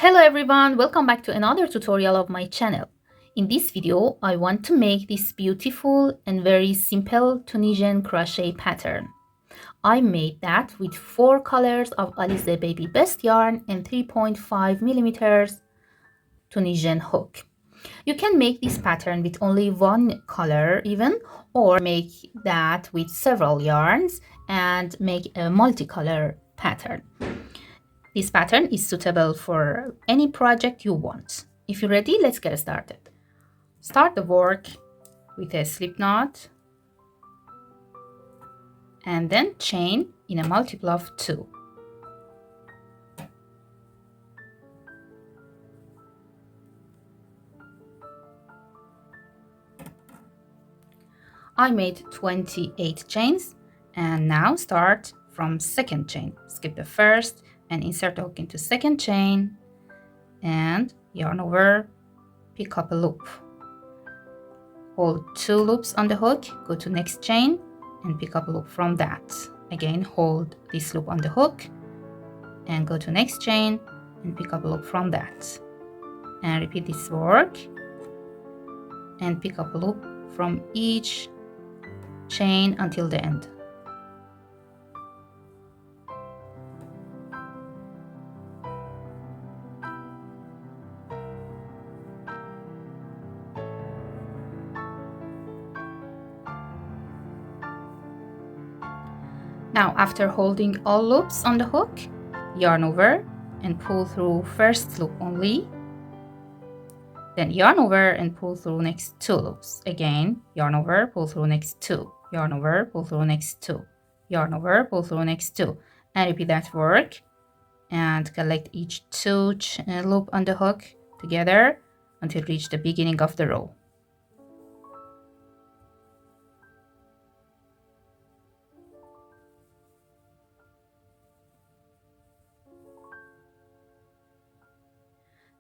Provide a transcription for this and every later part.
Hello everyone, welcome back to another tutorial of my channel. In this video, I want to make this beautiful and very simple Tunisian crochet pattern. I made that with 4 colors of Alize Baby Best yarn and 3.5 millimeters Tunisian hook. You can make this pattern with only one color even, or make that with several yarns and make a multicolor pattern. This pattern is suitable for any project you want. If you're ready, let's get started. Start the work with a slip knot and then chain in a multiple of 2. I made 28 chains and now start from second chain. Skip the first and insert the hook into second chain and yarn over, pick up a loop. Hold 2 loops on the hook, go to next chain and pick up a loop from that. Again, hold this loop on the hook and go to next chain and pick up a loop from that. And repeat this work and pick up a loop from each chain until the end. Now, after holding all loops on the hook, yarn over and pull through first loop only. Then yarn over and pull through next 2 loops. Again, yarn over, pull through next 2. Yarn over, pull through next 2. Yarn over, pull through next 2. And repeat that work. And collect each 2 loop on the hook together until you reach the beginning of the row.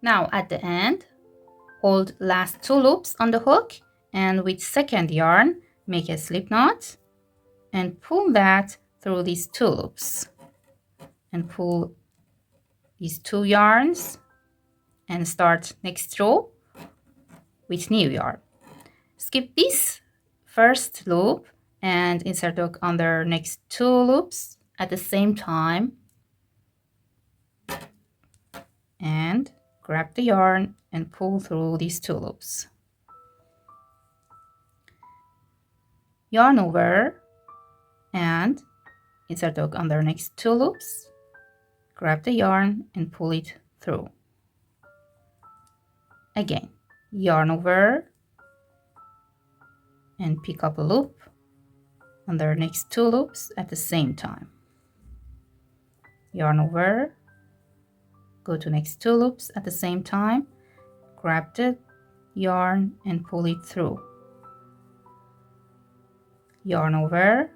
Now at the end, hold last 2 loops on the hook and with second yarn, make a slip knot and pull that through these 2 loops. And pull these 2 yarns and start next row with new yarn. Skip this first loop and insert the hook under next 2 loops at the same time. And grab the yarn and pull through these 2 loops. Yarn over and insert the hook under next 2 loops. Grab the yarn and pull it through. Again, yarn over and pick up a loop under next 2 loops at the same time. Yarn over, go to next 2 loops at the same time, grab the yarn and pull it through. Yarn over,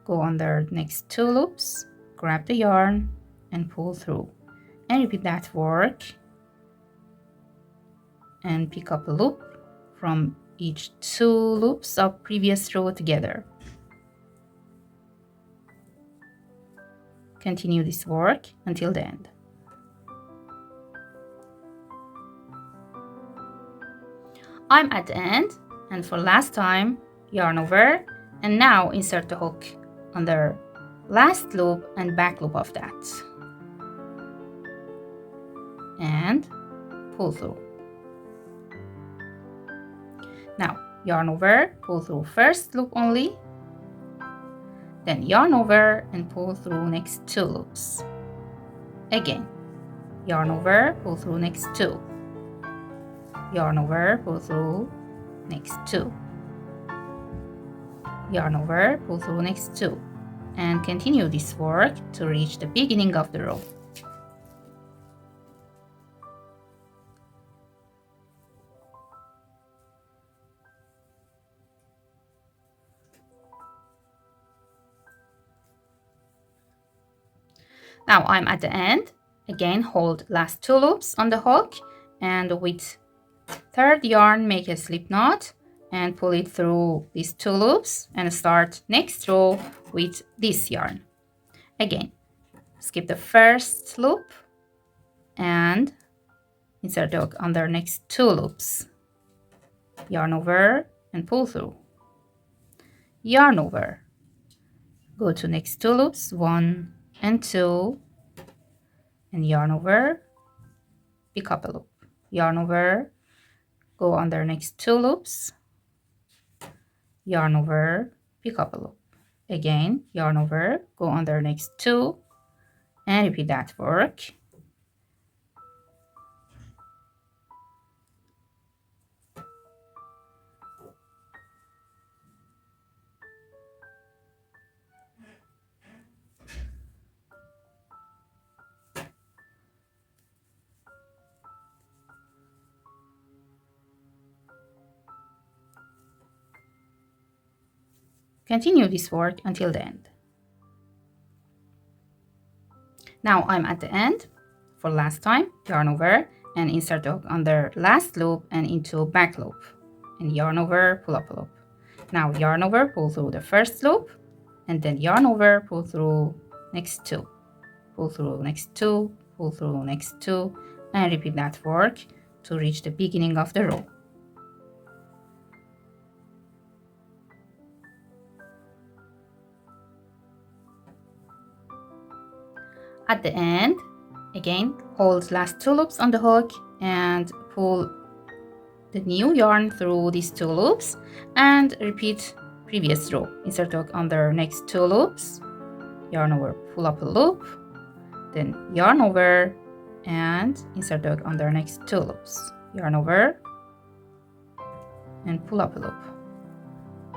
go under next 2 loops, grab the yarn and pull through. And repeat that work and pick up a loop from each 2 loops of previous row together. Continue this work until the end. I'm at the end, and for last time, yarn over and now insert the hook under last loop and back loop of that and pull through. Now yarn over, pull through first loop only, then yarn over and pull through next 2 loops. Again, yarn over, pull through next 2. Yarn over, pull through next 2. Yarn over, pull through next 2. And continue this work to reach the beginning of the row. Now I'm at the end. Again, hold last 2 loops on the hook and with third yarn make a slip knot and pull it through these 2 loops and start next row with this yarn. Again, skip the first loop and insert the hook under next 2 loops. Yarn over and pull through. Yarn over. Go to next 2 loops, 1 and 2, and yarn over, pick up a loop. Yarn over, go under next 2 loops, yarn over, pick up a loop. Again, yarn over, go under next 2, and repeat that work. Continue this work until the end. Now I'm at the end. For last time, yarn over and insert the hook under last loop and into back loop. And yarn over, pull up a loop. Now yarn over, pull through the first loop, and then yarn over, pull through next 2. Pull through next 2, pull through next 2, and repeat that work to reach the beginning of the row. At the end, again, hold last 2 loops on the hook and pull the new yarn through these 2 loops and repeat previous row. Insert hook under next 2 loops, yarn over, pull up a loop, then yarn over and insert hook under next 2 loops. Yarn over and pull up a loop.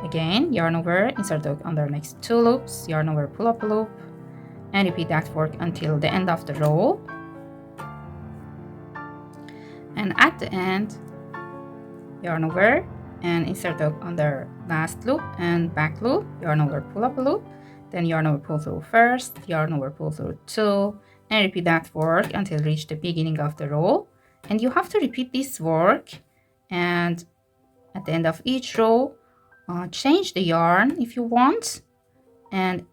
Again, yarn over, insert hook under next 2 loops, yarn over, pull up a loop, and repeat that work until the end of the row. And at the end, yarn over and insert hook under last loop and back loop, yarn over, pull up a loop, then yarn over, pull through first, yarn over, pull through 2, and repeat that work until reach the beginning of the row. And you have to repeat this work, and at the end of each row, change the yarn if you want, and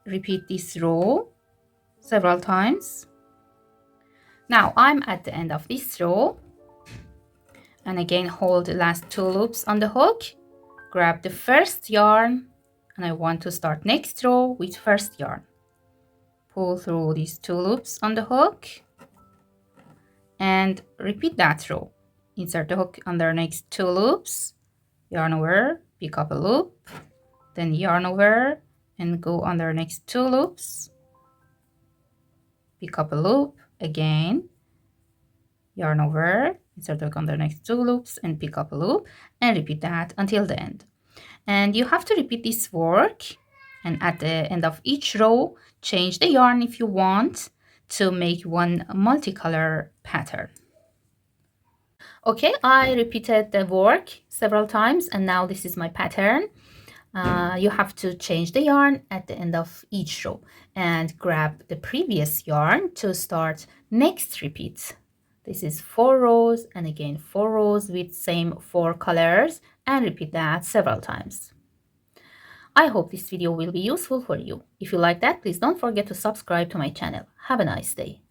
repeat this row several times. Now I'm at the end of this row, and again hold the last 2 loops on the hook, grab the first yarn, and I want to start next row with first yarn. Pull through these 2 loops on the hook and repeat that row. Insert the hook under next 2 loops, yarn over, pick up a loop, then yarn over and go under next 2 loops, pick up a loop, again, yarn over, insert the hook under next 2 loops and pick up a loop, and repeat that until the end. And you have to repeat this work, and at the end of each row, change the yarn if you want to make one multicolor pattern. Okay, I repeated the work several times, and now this is my pattern. You have to change the yarn at the end of each row and grab the previous yarn to start next repeat. This is 4 rows and again 4 rows with same 4 colors, and repeat that several times. I hope this video will be useful for you. If you like that, please don't forget to subscribe to my channel. Have a nice day.